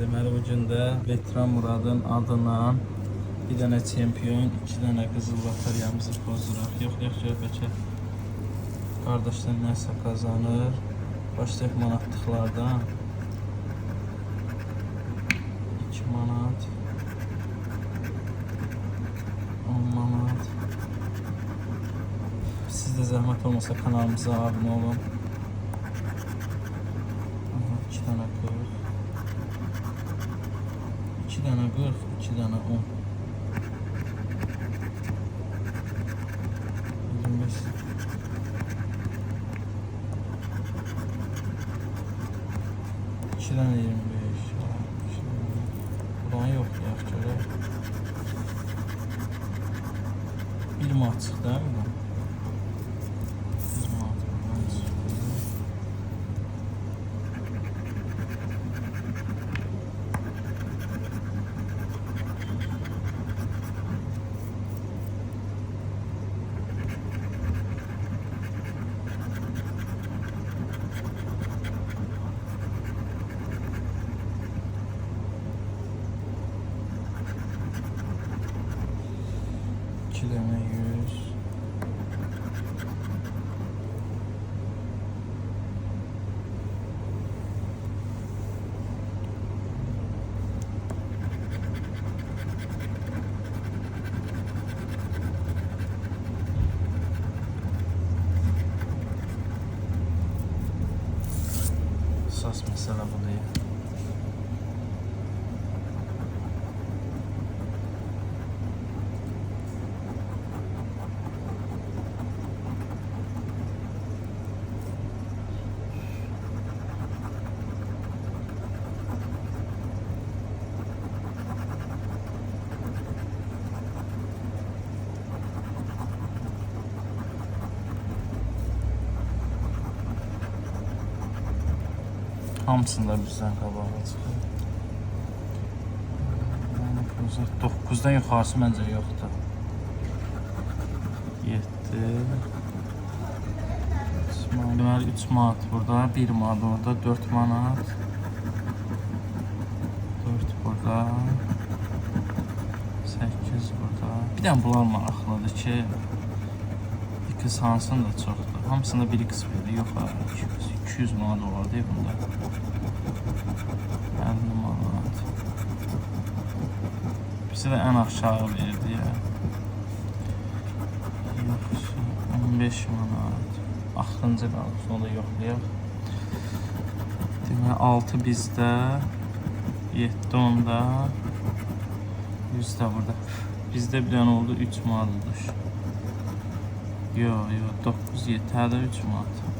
Deməli bu gün də Veteran Muradın adına bir dənə çempion, 2 dənə qızıl loteriyamızı pozduraq. Yox, bəlkə qardaşlar nəsə qazanır. Başlayaq manatlıqlardan. 2 manat, 10 manat. Siz də zəhmət olmasa kanalımıza abunə olun. 2 dənə 40, 2 dənə 40, 2 dənə 10. 25. 2 dənə 25. Buran yox, yaxşı görək. 1 manat çıxdı, değil mi? 1 manat buradan çıxdı. Kileme 100. Esas mesele bu değil. Hamısında bizdən qabağa çıxır. 9-dan yuxarısı məncə yoxdur. 7. Deməli 3 manat burada, 1 manat orada, 4 manat. 4 burada. 8 burada. Bir dənə bunlar maraqlıdır ki, X hansında çoxdur. Hamısında 1x verir, yox 200 manat olar deyil bunda. 50 manat. Bizə də ən aşağı verdi ya. 15 manat. Axırıncı qalıb, sonra yoxlayaq. Demək 6 bizdə, 7 onda, 100 də burada. Bizdə bir dənə oldu 3 manat. Yox, 9, 7, hələ 3 manat.